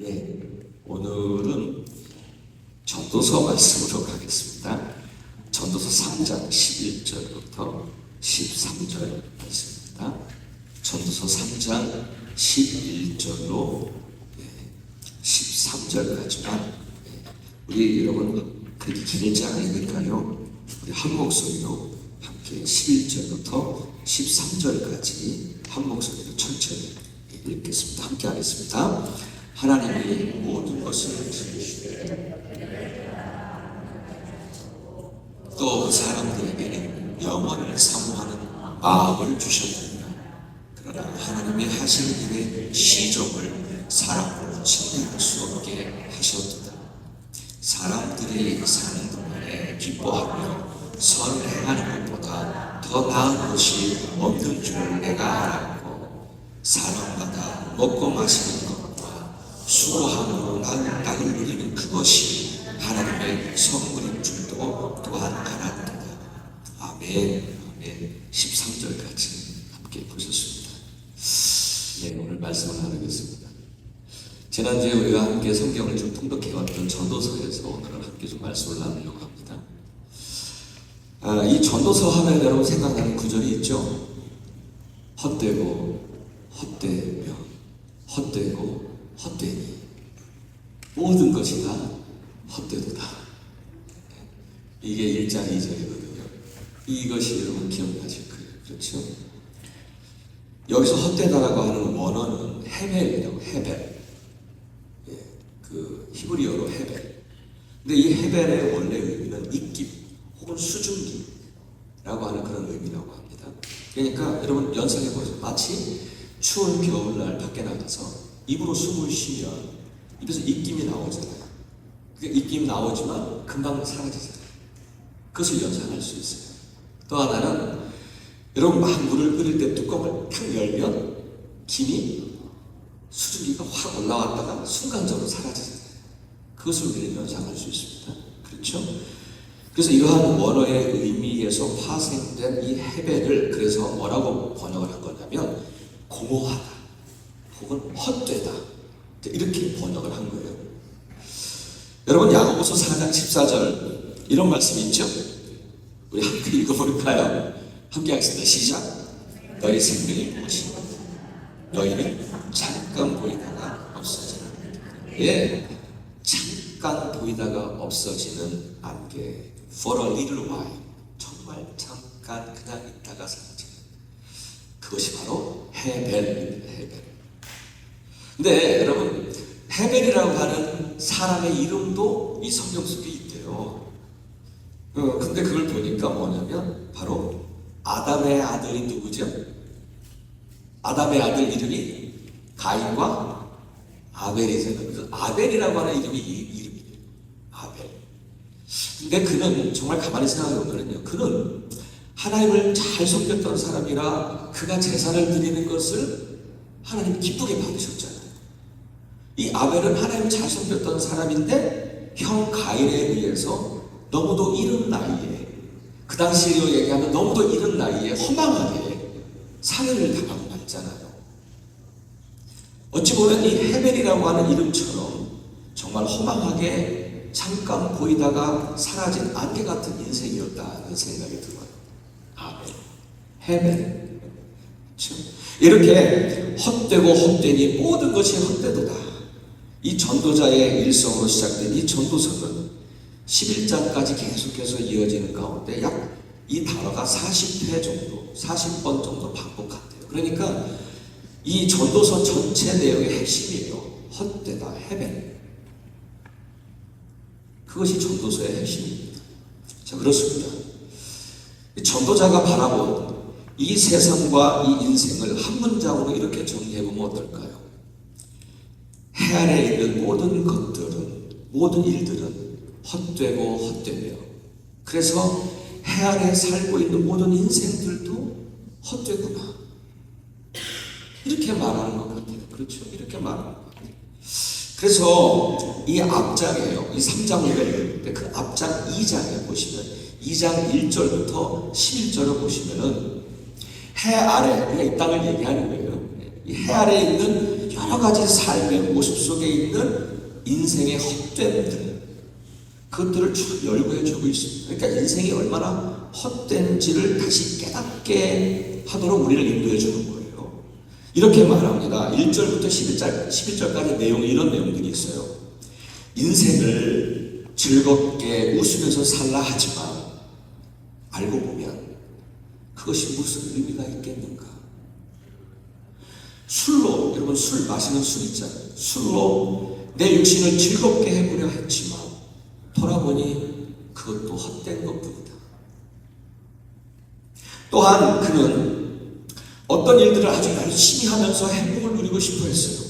예, 오늘은 전도서 말씀으로 가겠습니다. 전도서 3장 11절부터 13절 말씀입니다. 전도서 3장 11절로 13절까지만 우리 여러분 그렇게 길지 않으니까요. 우리 한 목소리로 함께 11절부터 13절까지 한 목소리로 천천히 읽겠습니다. 함께 하겠습니다. 하나님이 모든 것을 지으시되 또 사람들에게는 영원을 사모하는 마음을 주셨느니라. 그러나 하나님이 하시는 일의 시종을 사람으로 측량할 수 없게 하셨도다. 사람들이 사는 동안에 기뻐하며 선행하는 것보다 더 나은 것이 없는 줄을 내가 알았고, 사람마다 먹고 마시는 것과 수고함으로 땅을 누리는 그것이 하나님의 선물인 줄도 또한 알았도다. 아멘. 아멘. 13절까지 함께 보셨습니다. 네, 오늘 말씀을 나누겠습니다. 지난주에 우리가 함께 성경을 좀 통독해왔던 전도서에서 오늘은 함께 좀 말씀을 나누려고 합니다. 이 전도서 하면 여러분 생각나는 구절이 있죠. 헛되고 헛되며 헛되고 헛되니 모든 것이 다 헛되도다. 이게 1장 2절이거든요. 이것이 여러분 기억나실 거예요. 그렇죠? 여기서 헛되다라고 하는 원어는 헤벨이라고, 헤벨. 그 히브리어로 헤벨. 근데 이 헤벨의 원래 의미는 입김 혹은 수증기라고 하는 그런 의미라고 합니다. 그러니까 여러분 연상해 보세요. 마치 추운 겨울날 밖에 나가서 입으로 숨을 쉬면 입에서 입김이 나오잖아요. 그게 입김이 나오지만 금방 사라지잖아요. 그것을 연상할 수 있어요. 또 하나는 여러분 막 물을 끓일 때 뚜껑을 탁 열면 김이 수증기가 확 올라왔다가 순간적으로 사라지잖아요. 그것을 우리는 연상할 수 있습니다. 그렇죠? 그래서 이러한 원어의 의미에서 파생된 이 헤벨을 그래서 뭐라고 번역을 한 거냐면 공허하다 혹은 헛되다 이렇게 번역을 한 거예요. 여러분 야고보서 4장 14절 이런 말씀이 있죠? 우리 함께 읽어볼까요? 함께 하겠습니다. 시작. 너희 생명이 무엇이냐? 너희는 잠깐 보이다가 없어지는 예, 잠깐 보이다가 없어지는 안개. For a little while. 정말 잠깐 그냥 있다가 사라지는. 그것이 바로 헤벨입니다. 헤벨. 근데 여러분 헤벨이라고 하는 사람의 이름도 이 성경 속에 있대요. 근데 그걸 보니까 뭐냐면 바로 아담의 아들이 누구죠? 아담의 아들 이름이 가인과 아벨이잖아요. 그래서 아벨이라고 하는 이름이 이름이에요. 아벨. 근데 그는 정말 가만히 생각해 보면요, 그는 하나님을 잘 섬겼던 사람이라 그가 제사를 드리는 것을 하나님이 기쁘게 받으셨잖아요. 이 아벨은 하나님을 잘 섬겼던 사람인데 형 가인에 의해서 너무도 이른 나이에, 그 당시로 얘기하면 너무도 이른 나이에 허망하게 살해를 당하고 말잖아요. 어찌 보면 이 헤벨이라고 하는 이름처럼 정말 허망하게 잠깐 보이다가 사라진 안개 같은 인생이었다는 생각이 들어요. 아벨, 헤벨. 그렇죠? 이렇게 헛되고 헛되니 모든 것이 헛되도다. 이 전도자의 일성으로 시작된 이 전도서는 11장까지 계속해서 이어지는 가운데 약 이 단어가 40회 정도, 40번 정도 반복한대요. 그러니까 이 전도서 전체 내용의 핵심이에요. 헛되다, 헤벨. 그것이 전도서의 핵심입니다. 자, 그렇습니다. 전도자가 바라본 이 세상과 이 인생을 한 문장으로 이렇게 정리해보면 어떨까요? 해 아래에 있는 모든 것들은, 모든 일들은 헛되고 헛되며, 그래서 해 아래에 살고 있는 모든 인생들도 헛되구나. 이렇게 말하는 것 같아요. 그렇죠? 이렇게 말하는 것 같아요. 그래서 이 앞장이에요. 이 3장을 읽을 때 그 앞장 2장에 보시면 2장 1절부터 11절을 보시면은 해 아래, 그러니까 이 땅을 얘기하는 거예요. 이 해 아래에 있는 여러 가지 삶의 모습 속에 있는 인생의 헛됨들, 그것들을 쭉 열거해주고 있습니다. 그러니까 인생이 얼마나 헛된지를 다시 깨닫게 하도록 우리를 인도해주는 거예요. 이렇게 말합니다. 1절부터 11절까지 내용이 이런 내용들이 있어요. 인생을 즐겁게 웃으면서 살라 하지만 알고 보면 그것이 무슨 의미가 있겠는가? 술로, 여러분 술 마시는 술 있잖아요. 술로 내 육신을 즐겁게 해보려 했지만 돌아보니 그것도 헛된 것뿐이다. 또한 그는 어떤 일들을 아주 열심히 하면서 행복을 누리고 싶어 했어요.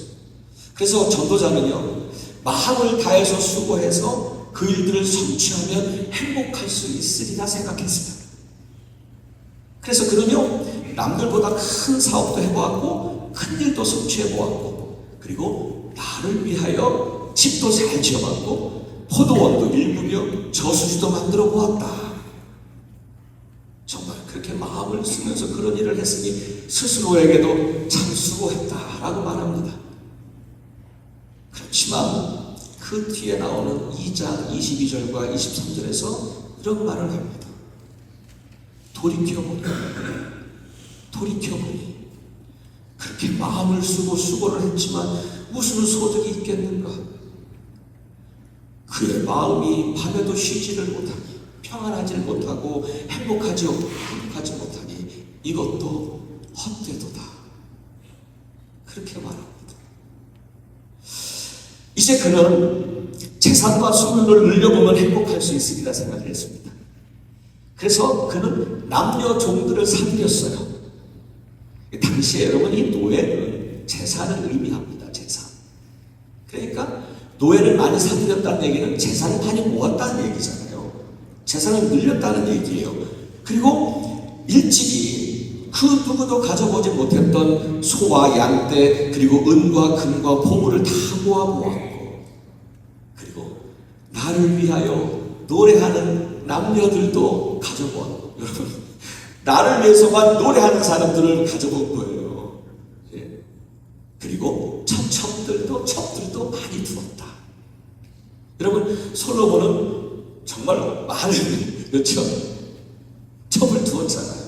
그래서 전도자는요, 마음을 다해서 수고해서 그 일들을 성취하면 행복할 수 있으리라 생각했습니다. 그래서 그는요, 남들보다 큰 사업도 해보았고 큰 일도 성취해보았고 그리고 나를 위하여 집도 잘 지어봤고 포도원도 일구며 저수지도 만들어 보았다. 정말 그렇게 마음을 쓰면서 그런 일을 했으니 스스로에게도 참 수고했다라고 말합니다. 그렇지만 그 뒤에 나오는 2장 22절과 23절에서 이런 말을 합니다. 돌이켜보니 그렇게 마음을 쓰고 수고를 했지만 무슨 소득이 있겠는가? 그의 마음이 밤에도 쉬지를 못하니 평안하지 못하고 행복하지 못하니 이것도 헛되도다. 그렇게 말합니다. 이제 그는 재산과 소유를 늘려보면 행복할 수 있으리라 생각을 했습니다. 그래서 그는 남녀 종들을 사들였어요. 당시에 여러분 이 노예는 재산을 의미합니다. 재산. 그러니까 노예를 많이 사들였다는 얘기는 재산을 많이 모았다는 얘기잖아요. 재산을 늘렸다는 얘기예요. 그리고 일찍이 그 누구도 가져보지 못했던 소와 양떼 그리고 은과 금과 보물을 다 모아보았고 그리고 나를 위하여 노래하는 남녀들도 가져보았고 여러분 나를 위해서만 노래하는 사람들을 가져본 거예요. 예. 그리고 첩들도 많이 두었다. 여러분 솔로몬은 정말 많은 그렇죠? 첩을 두었잖아요.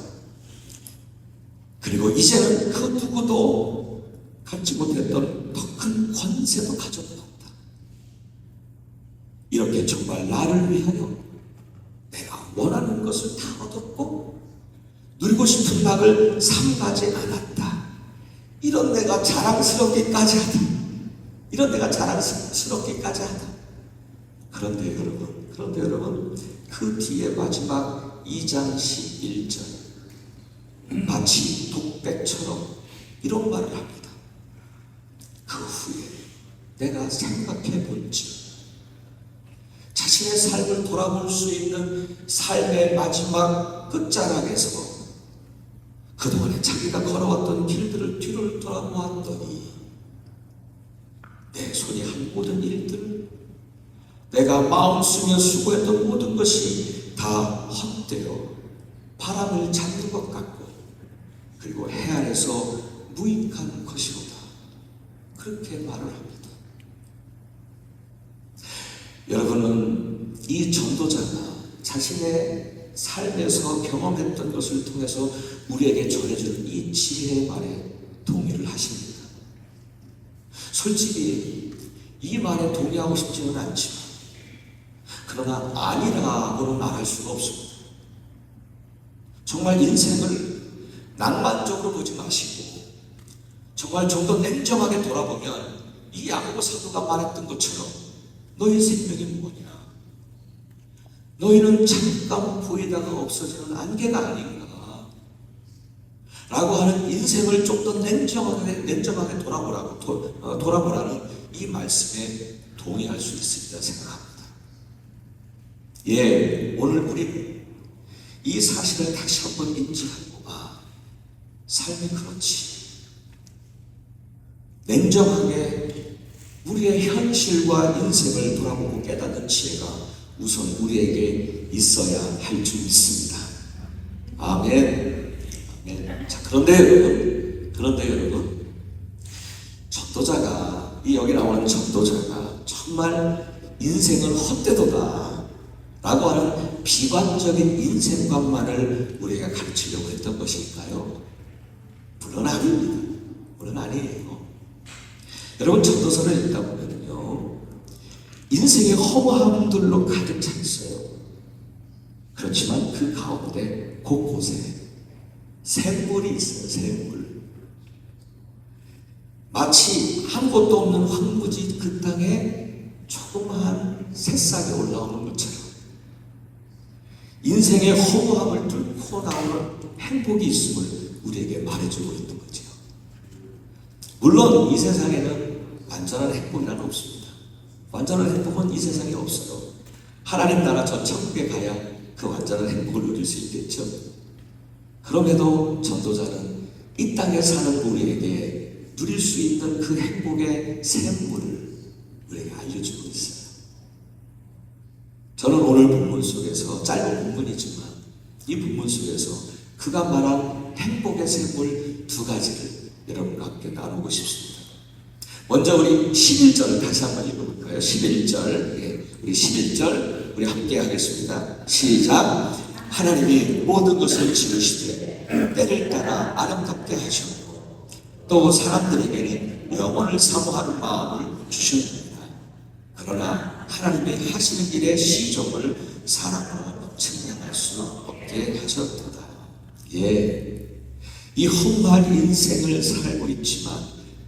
그리고 이제는 그 누구도 갖지 못했던 더 큰 권세도 가져보았다. 이렇게 정말 나를 위하여 내가 원하는 것을 다 얻었고 누리고 싶은 낙을 삼가지 않았다. 이런 내가 자랑스럽기까지 하다. 그런데 여러분 그 뒤에 마지막 2장 11절 마치 독백처럼 이런 말을 합니다. 그 후에 내가 생각해 볼지 자신의 삶을 돌아볼 수 있는 삶의 마지막 끝자락에서 그동안에 자기가 걸어왔던 길들을 뒤를 돌아보았더니 내 손이 한 모든 일들 내가 마음 쓰며 수고했던 모든 것이 다 헛되어 바람을 잡는 것 같고 그리고 해 아래서 무익한 것이로다. 그렇게 말을 합니다. 여러분은 이 전도자가 자신의 삶에서 경험했던 것을 통해서 우리에게 전해주는 이 지혜의 말에 동의를 하십니다. 솔직히 이 말에 동의하고 싶지는 않지만 그러나 아니라고는 말할 수가 없습니다. 정말 인생을 낭만적으로 보지 마시고 정말 좀 더 냉정하게 돌아보면 이 야고보 사도가 말했던 것처럼 너희 생명이 뭐냐? 너희는 잠깐 보이다가 없어지는 안개가 아닌가? 라고 하는 인생을 좀 더 냉정하게 돌아보라는 이 말씀에 동의할 수 있으리라 생각합니다. 예, 오늘 우리는 이 사실을 다시 한번 인지하고 삶이 그렇지. 냉정하게 우리의 현실과 인생을 돌아보고 깨닫는 지혜가 우선 우리에게 있어야 할 줄 믿습니다. 아멘. 자, 그런데 여러분, 전도자가, 이 여기 나오는 전도자가 정말 인생은 헛되도다 라고 하는 비관적인 인생관만을 우리가 가르치려고 했던 것일까요? 물론 아닙니다. 물론 아니에요. 여러분, 전도서를 읽다 보면요, 인생의 허무함들로 가득 차 있어요. 그렇지만 그 가운데 곳곳에 샘물이 있어요. 샘물. 마치 아무것도 없는 황무지 그 땅에 조그마한 새싹이 올라오는 것처럼 인생의 허무함을 뚫고 나오는 행복이 있음을 우리에게 말해주고 있는 거죠. 물론 이 세상에는 완전한 행복이란 없습니다. 완전한 행복은 이 세상에 없어요. 하나님 나라 저 천국에 가야 그 완전한 행복을 누릴 수 있겠죠. 그럼에도 전도자는 이 땅에 사는 우리에게 누릴 수 있는 그 행복의 샘물을 우리에게 알려주고 있어요. 저는 오늘 본문 속에서, 짧은 본문이지만 이 본문 속에서 그가 말한 행복의 샘물 두 가지를 여러분과 함께 나누고 싶습니다. 먼저 우리 11절을 다시 한번 읽어볼까요? 11절, 우리 11절 우리 함께 하겠습니다. 시작. 하나님이 모든 것을 지으시되 때를 따라 아름답게 하셨고 또 사람들에게는 영원을 사모하는 마음을 주셨습니다. 그러나 하나님의 하시는 일의 시종을 사람으로 측량할 수 없게 하셨도다. 이 험한 인생을 살고 있지만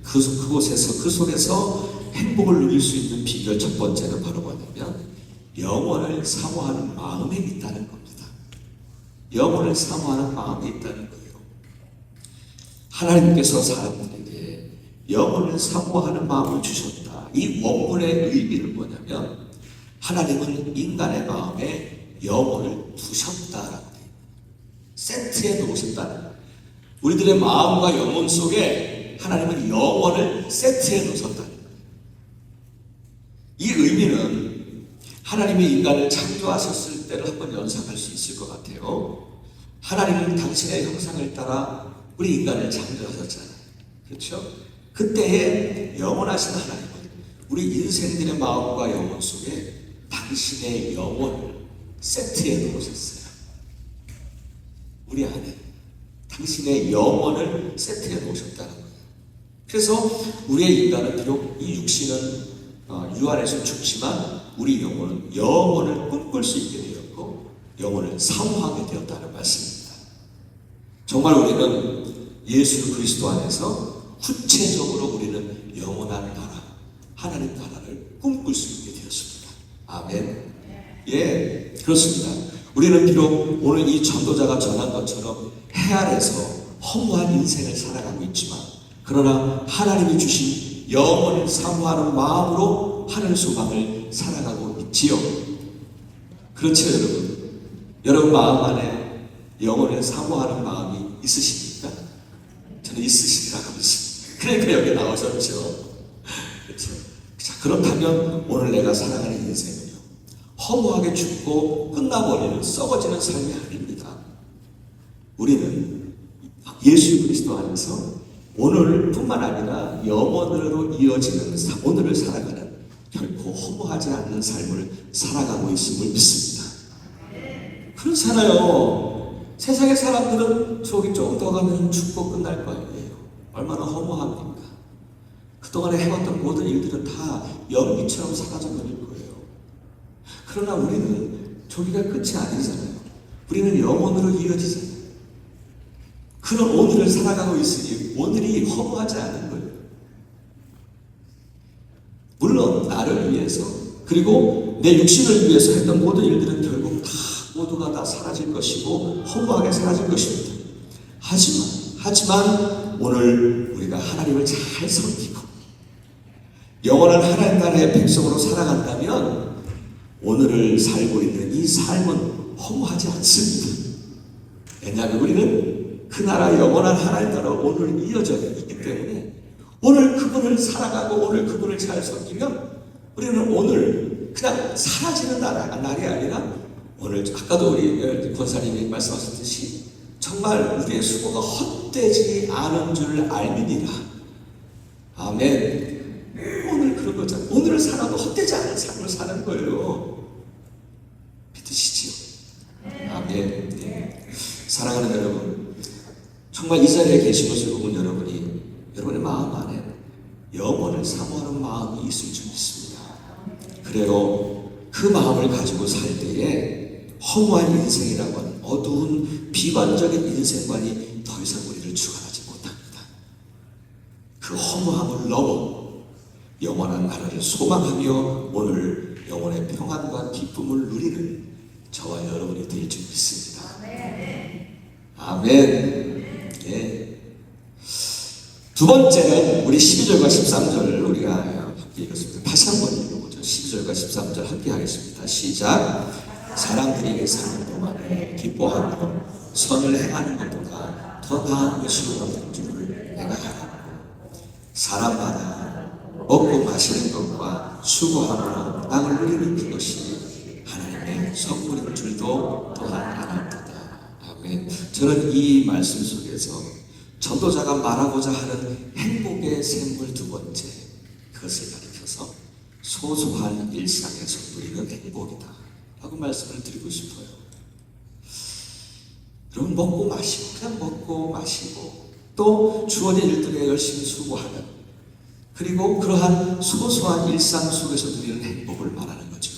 그곳에서, 그 속에서 행복을 누릴 수 있는 비결 첫 번째는 바로 뭐냐면 영원을 사모하는 마음에 있다는 겁니다. 영원을 사모하는 마음이 있다는 거예요. 하나님께서 사람들에게 영원을 사모하는 마음을 주셨다. 이 원문의 의미는 뭐냐면 하나님은 인간의 마음에 영원을 두셨다라는 거예요. 세트해 놓으셨다는 거예요. 우리들의 마음과 영혼 속에 하나님은 영원을 세트해 놓으셨다는 거예요. 이 의미는 하나님이 인간을 창조하셨을 때를 한번 연상할 수 있을 것 같아요. 하나님은 당신의 형상을 따라 우리 인간을 창조하셨잖아요. 그렇죠? 그때에 영원하신 하나님은 우리 인생들의 마음과 영혼 속에 당신의 영혼을 세트해 놓으셨어요. 우리 안에 당신의 영혼을 세트해 놓으셨다는 거예요. 그래서 우리의 인간은 비록 이 육신은 유한해서 죽지만 우리 영혼은 영혼을 꿈꿀 수 있게 되었고 영혼을 사모하게 되었다는 말씀입니다. 정말 우리는 예수 그리스도 안에서 구체적으로 우리는 영원한 나라, 하나님 나라를 꿈꿀 수 있게 되었습니다. 아멘. 예, 그렇습니다. 우리는 비록 오늘 이 전도자가 전한 것처럼 해 아래서 허무한 인생을 살아가고 있지만 그러나 하나님이 주신 영원을 사모하는 마음으로 하늘 소망을 살아가고 있지요. 그렇죠, 여러분? 여러분 마음 안에 영원을 사모하는 마음이 있으십니까? 저는 있으시리라고 믿습니다. 그러니까 여기 나오셨죠. 그렇죠? 자, 그렇다면 오늘 내가 살아가는 인생은요, 허무하게 죽고 끝나버리는 썩어지는 삶이 아닙니다. 우리는 예수 그리스도 안에서 오늘뿐만 아니라 영원으로 이어지는 오늘을 살아가는 결코 허무하지 않는 삶을 살아가고 있음을 믿습니다. 그렇잖아요. 세상의 사람들은 저기 조금 더 가면 죽고 끝날 거 아니에요. 얼마나 허무합니까? 그동안에 해왔던 모든 일들은 다 연기처럼 사라져버릴 거예요. 그러나 우리는 저기가 끝이 아니잖아요. 우리는 영원으로 이어지잖아요. 그런 오늘을 살아가고 있으니 오늘이 허무하지 않은 거예요. 물론 나를 위해서 그리고 내 육신을 위해서 했던 모든 일들은 결국 다 모두가 다 사라질 것이고 허무하게 사라질 것입니다. 하지만 오늘 우리가 하나님을 잘 섬기고 영원한 하나님 나라의 백성으로 살아간다면 오늘을 살고 있는 이 삶은 허무하지 않습니다. 왜냐하면 우리는 그 나라 영원한 하나님 나라 오늘 이어져 있기 때문에 오늘 그분을 살아가고 오늘 그분을 잘 섬기면 우리는 오늘 그냥 사라지는 날이 아니라 오늘 아까도 우리 권사님이 말씀하셨듯이 정말 우리의 수고가 헛되지 않은 줄 알미니라. 아멘. 오늘 그런 거잖아요. 오늘을 살아도 헛되지 않은 삶을 사는 거예요. 믿으시지요? 아멘. 네. 사랑하는 여러분, 정말 이 자리에 계신 것을 보면 여러분의 마음 안에 영원을 사모하는 마음이 있을 줄 믿습니다. 그래요. 그 마음을 가지고 살 때에 허무한 인생이라고 하는 어두운 비관적인 인생관이 더 이상 우리를 주관하지 못합니다. 그 허무함을 넘어 영원한 나라를 소망하며 오늘 영원의 평안과 기쁨을 누리는 저와 여러분이 될 줄 믿습니다. 아멘. 예. 두 번째는 우리 12절과 13절을 우리가 함께 읽었습니다. 다시 한번 읽어보죠. 12절과 13절 함께 하겠습니다. 시작. 사람들이 사는 동안에 기뻐하고 선을 행하는 것보다 더 나은 것이 없는 줄을 내가 알았고, 사람마다 먹고 마시는 것과 수고하며 땅을 누리는 그것이 하나님의 선물인 줄도 또한 알았도다. 아멘. 저는 이 말씀 속에서 전도자가 말하고자 하는 행복의 샘물 두 번째, 그것을 가리켜서 소소한 일상에서 누리는 행복이다 라고 말씀을 드리고 싶어요. 여러분, 먹고 마시고 그냥 먹고 마시고 또 주어진 일들에 열심히 수고하는, 그리고 그러한 소소한 일상 속에서 누리는 행복을 말하는 거죠.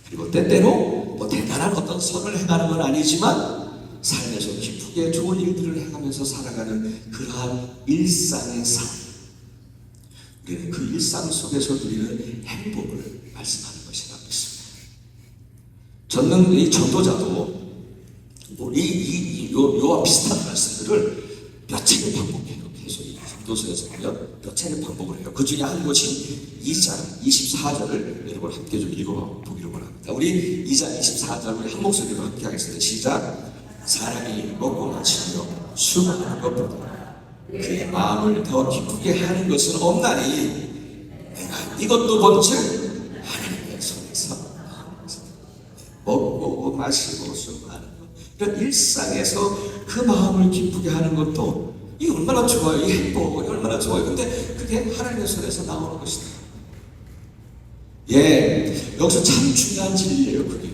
그리고 때때로 뭐 대단한 어떤 선을 행하는 건 아니지만 삶에서 기쁘게 좋은 일들을 행하면서 살아가는 그러한 일상의 삶, 우리는 그 일상 속에서 누리는 행복을 말씀하는 것이라고 믿습니다. 저는 이 전도자도 요와 비슷한 말씀들을 몇 차례 반복해요. 계속 이 전도서에서 보면 몇 차례 반복을 해요. 그 중에 한 곳이 2장 24절을 여러분 함께 좀 읽어보기로 원합니다. 우리 2장 24절 우리 한 목소리로 함께 하겠습니다. 시작. 사람이 먹고 마시며 수고하는 것보다 그의 마음을 더 기쁘게 하는 것은 없나니, 내가 이것도 본즉 하나님의 손에서 먹고 마시고 수고하는 것, 이런 일상에서 그 마음을 기쁘게 하는 것도 이 얼마나 좋아요. 이 행복이 얼마나 좋아요. 근데 그게 하나님의 손에서 나오는 것이다. 예, 여기서 참 중요한 진리예요. 그게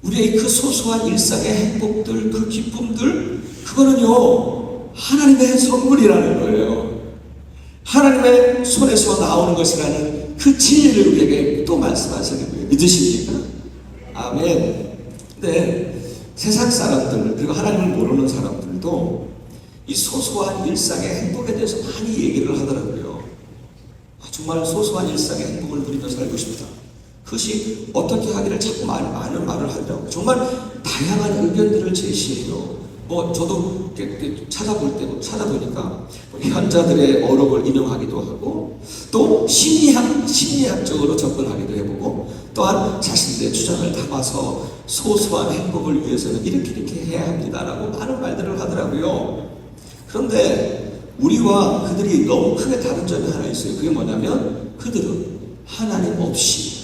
우리의 그 소소한 일상의 행복들, 그 기쁨들, 그거는요 하나님의 선물이라는 거예요. 하나님의 손에서 나오는 것이라는 그 진리를 우리에게 또 말씀하시는 거예요. 믿으십니까? 아멘. 근데 세상 사람들, 그리고 하나님을 모르는 사람들도 이 소소한 일상의 행복에 대해서 많이 얘기를 하더라고요. 정말 소소한 일상의 행복을 누리며 살고 싶다. 그것이 어떻게 하기를 자꾸 많은 말을 하더라고요. 정말 다양한 의견들을 제시해요. 저도 찾아보니까 현자들의 어록을 인용하기도 하고, 또 심리학적으로 접근하기도 해보고, 또한 자신들의 주장을 담아서 소소한 행복을 위해서는 이렇게 해야 합니다라고 많은 말들을 하더라고요. 그런데 우리와 그들이 너무 크게 다른 점이 하나 있어요. 그게 뭐냐면 그들은 하나님 없이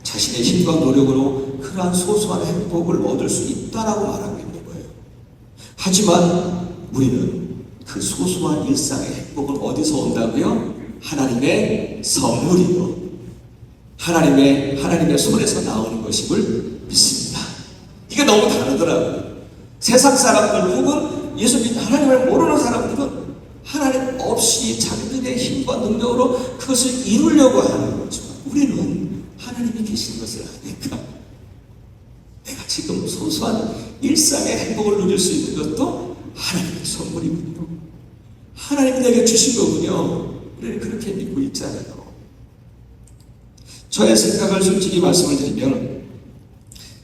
자신의 힘과 노력으로 그러한 소소한 행복을 얻을 수 있다라고 말하고 있는 거예요. 하지만 우리는 그 소소한 일상의 행복은 어디서 온다고요? 하나님의 선물이요, 하나님의 손에서 나오는 것임을 믿습니다. 이게 너무 다르더라고요. 세상 사람들 혹은 예수 믿는 하나님을 모르는 사람들은 하나님 없이 자기들의 힘과 능력으로 그것을 이루려고 하는 거죠. 우리는 하나님이 계신 것을 아니까 내가 지금 소소한 일상의 행복을 누릴 수 있는 것도 하나님의 선물이군요. 하나님이 내게 주신 거군요. 우리는 그렇게 믿고 있잖아요. 저의 생각을 솔직히 말씀을 드리면,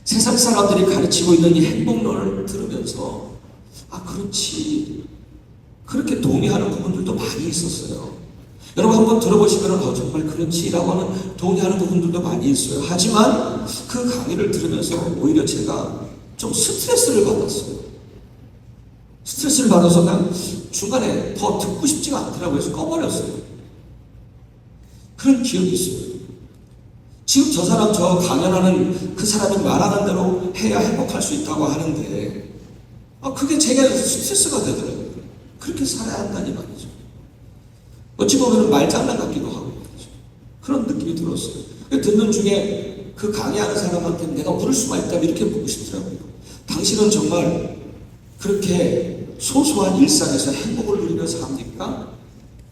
세상 사람들이 가르치고 있는 이 행복론을 들으면서 그렇지, 그렇게 동의하는 부분들도 많이 있었어요. 여러분 한번 들어보시면 정말 그렇지라고 하는 동의하는 부분들도 많이 있어요. 하지만 그 강의를 들으면서 오히려 제가 좀 스트레스를 받았어요. 스트레스를 받아서 그냥 중간에 더 듣고 싶지가 않더라고요. 그래서 꺼버렸어요. 그런 기억이 있어요. 지금 저 강연하는 그 사람이 말하는 대로 해야 행복할 수 있다고 하는데 그게 제게 스트레스가 되더라고요. 그렇게 살아야 한다니 말이죠. 어찌 보면 말장난 같기도 하고 그런 느낌이 들었어요. 듣는 중에 그 강의하는 사람한테 내가 물을 수만 있다면 이렇게 묻고 싶더라고요. 당신은 정말 그렇게 소소한 일상에서 행복을 누리며 삽니까?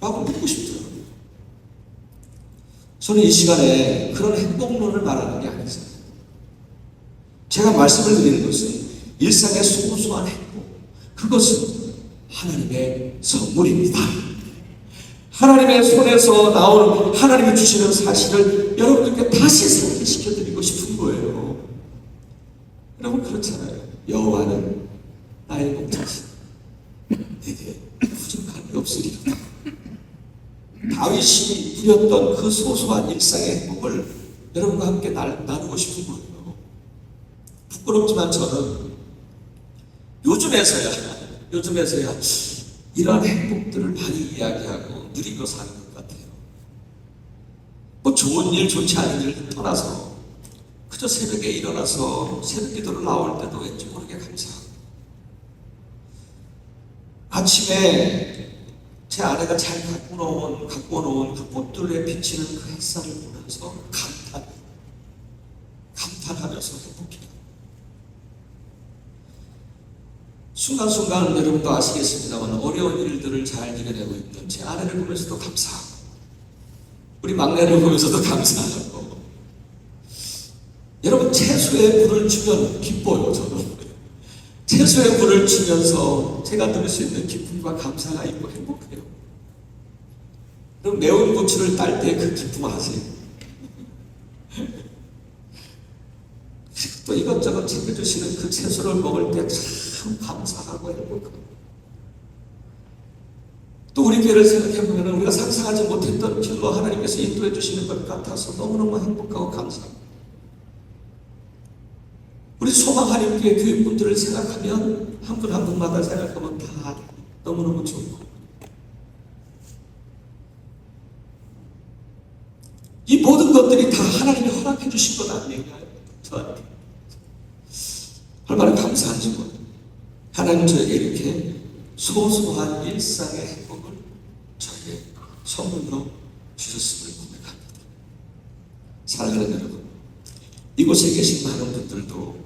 라고 묻고 싶더라고요. 저는 이 시간에 그런 행복론을 말하는 게 아니잖아요. 제가 말씀을 드리는 것은 일상의 소소한 행복, 그것은 하나님의 선물입니다. 하나님의 손에서 나오는 하나님이 주시는 사실을 여러분들께 다시 상기시켜드리고 싶은 거예요. 여러분 그렇잖아요. 여호와는 나의 목자시다. 내게 부족함이 없으리로다. 다윗이 누렸던 그 소소한 일상의 행복을 여러분과 함께 나누고 싶은 거예요. 부끄럽지만 저는 요즘에서야 이런 행복들을 많이 이야기하고 누리고 사는 것 같아요. 뭐 좋은 일, 좋지 않은 일 떠나서 그저 새벽에 일어나서 새벽 기도를 나올 때도 왠지 모르게 감사하고, 아침에 제 아내가 잘 갖고 놓은 그 꽃들에 비치는 그 햇살을 보면서 감탄하면서 행복해요. 순간순간 여러분도 아시겠습니다만 어려운 일들을 잘 이겨내고 있는 제 아내를 보면서도 감사하고, 우리 막내를 보면서도 감사하고, 여러분 채소에 불을 주면 기뻐요. 저는 채소에 불을 주면서 제가 누릴 수 있는 기쁨과 감사가 있고 행복해요. 그럼 매운 고추를 딸 때 그 기쁨 아세요? 또 이것저것 챙겨주시는 그 채소를 먹을 때 참 감사하고 행복하고, 또 우리 교회를 생각해보면 우리가 상상하지 못했던 길로 하나님께서 인도해 주시는 것 같아서 너무너무 행복하고 감사하고, 우리 소망하는 교회 교육분들을 생각하면 한 분 한 분마다 생각하면 다 너무너무 좋고, 이 모든 것들이 다 하나님이 허락해 주신 것 아니에요? 저한테 얼마나 감사한지 몰라요. 하나님 저에게 이렇게 소소한 일상의 행복을 저에게 선물로 주셨음을 고백합니다. 사랑하는 여러분, 이곳에 계신 많은 분들도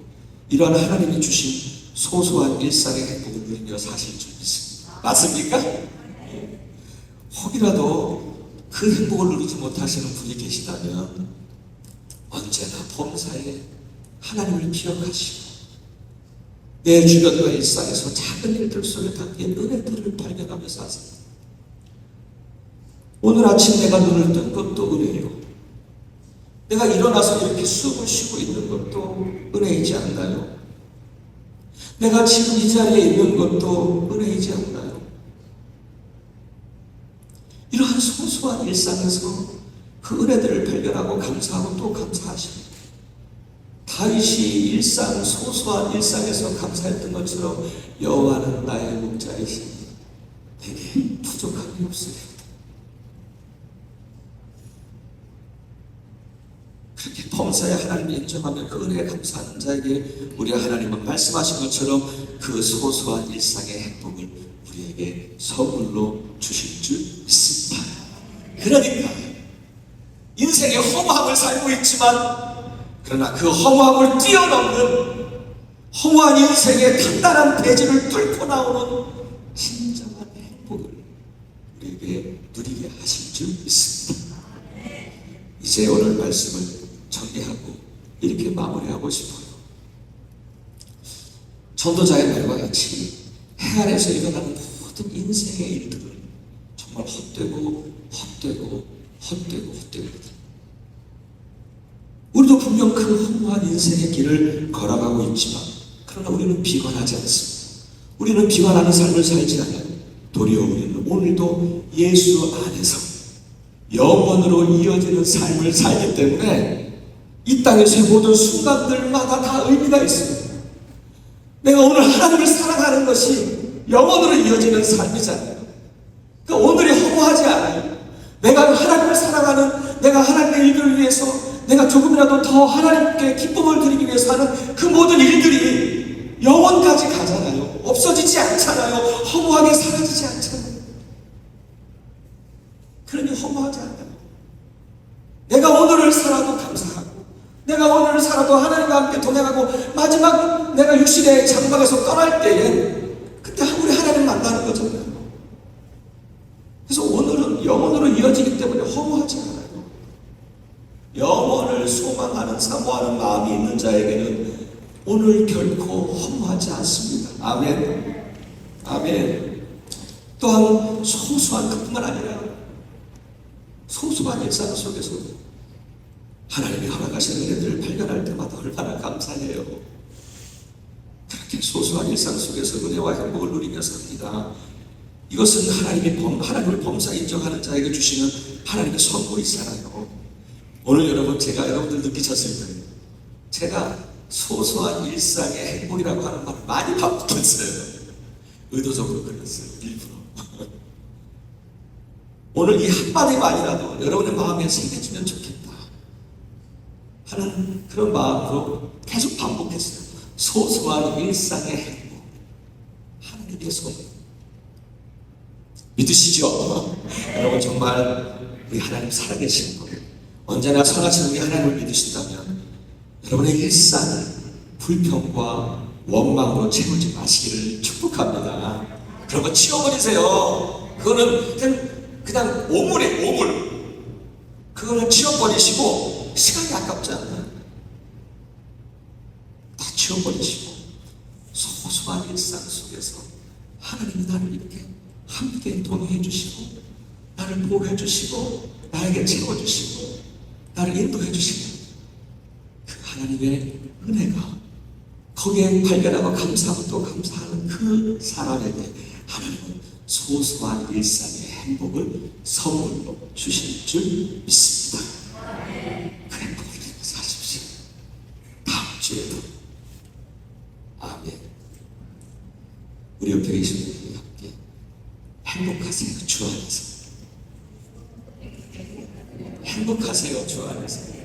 이러한 하나님이 주신 소소한 일상의 행복을 누리며 사실 줄 믿습니다. 맞습니까? 혹이라도 그 행복을 누리지 못하시는 분이 계시다면 언제나 범사에 하나님을 기억하시고 내 주변과 일상에서 작은 일들 속에 담긴 은혜들을 발견하며 사세요. 오늘 아침 내가 눈을 뜬 것도 은혜요. 내가 일어나서 이렇게 숨을 쉬고 있는 것도 은혜이지 않나요? 내가 지금 이 자리에 있는 것도 은혜이지 않나요? 이러한 소소한 일상에서 그 은혜들을 발견하고 감사하고 또 감사하십니다. 다윗이 소소한 일상에서 감사했던 것처럼 여호와는 나의 목자이시니 내게 부족함이 없으리로다. 그렇게 범사에 하나님을 인정하며 그 은혜에 감사하는 자에게 우리 하나님은 말씀하신 것처럼 그 소소한 일상의 행복을 우리에게 선물로 주실 줄 믿습니다. 그러니까 인생의 허무함을 살고 있지만, 그러나 그 허무함을 뛰어넘는 허무한 인생의 단단한 대지를 뚫고 나오는 진정한 행복을 우리에게 누리게 하실 줄 믿습니다. 이제 오늘 말씀을 정리하고 이렇게 마무리하고 싶어요. 전도자의 말과 같이 해 아래에서 일어나는 모든 인생의 일들은 정말 헛되고 우리도 분명 그 허무한 인생의 길을 걸어가고 있지만, 그러나 우리는 비관하지 않습니다. 우리는 비관하는 삶을 살지 않아요. 도리어 우리는 오늘도 예수 안에서 영원으로 이어지는 삶을 살기 때문에 이 땅에서의 모든 순간들마다 다 의미가 있습니다. 내가 오늘 하나님을 사랑하는 것이 영원으로 이어지는 삶이잖아요. 그러니까 오늘이 허무하지 않아요. 내가 하나님을 사랑하는, 내가 하나님의 일들을 위해서 내가 조금이라도 더 하나님께 기쁨을 드리기 위해서 하는 그 모든 일들이 영원까지 가잖아요. 없어지지 않잖아요. 허무하게 사라지지 않잖아요. 하나님이 허무하지 않아요. 내가 오늘을 살아도 감사하고, 내가 오늘을 살아도 하나님과 함께 동행하고, 마지막 내가 육신의 장막에서 떠날 때에 그때 우리 하나님 만나는 거잖아요. 그래서 오늘은 영원으로 이어지기 때문에 허무하지 않아요. 영원을 소망하는 사모하는 마음이 있는 자에게는 오늘 결코 허무하지 않습니다. 아멘. 아멘. 또한 소소한 것뿐만 아니라 소소한 일상 속에서 하나님이 허락하시는 은혜들을 발견할 때마다 얼마나 감사해요. 그렇게 소소한 일상 속에서 은혜와 행복을 누리며 삽니다. 이것은 하나님을 범사 인정하는 자에게 주시는 하나님의 선물이잖아요. 오늘 여러분, 제가 여러분들 느끼셨을 거예요. 제가 소소한 일상의 행복이라고 하는 말을 많이 반복했어요. 의도적으로 그랬어요. 일부러. 오늘 이 한마디만이라도 여러분의 마음에 새겨지면 좋겠다 하는 그런 마음으로 계속 반복했어요. 소소한 일상의 행복, 하나님의 선물. 믿으시죠? 여러분, 정말 우리 하나님 살아계시는 거예요. 언제나 선하신 우리 하나님을 믿으신다면 여러분의 일상을 불평과 원망으로 채우지 마시기를 축복합니다. 그런 거 치워버리세요. 그거는 그냥 오물이에요, 오물. 그거는 치워버리시고, 시간이 아깝지 않나요? 다 치워버리시고, 소소한 일상 속에서 하나님이 나를 이렇게 함께 동행해 주시고, 나를 보호해 주시고, 나에게 채워주시고, 나를 인도해 주시고, 그 하나님의 은혜가 거기에 발견하고 감사하고 또 감사하는 그 사람에게 하나님은 소소한 일상의 행복을 선물로 주실 줄 믿습니다. 그 행복을 누리며 사십시오. 다음 주에도. 아멘. 우리 옆에 계신 분들과 함께 행복하세요, 주 안에서. 행복하세요, 주 안에서.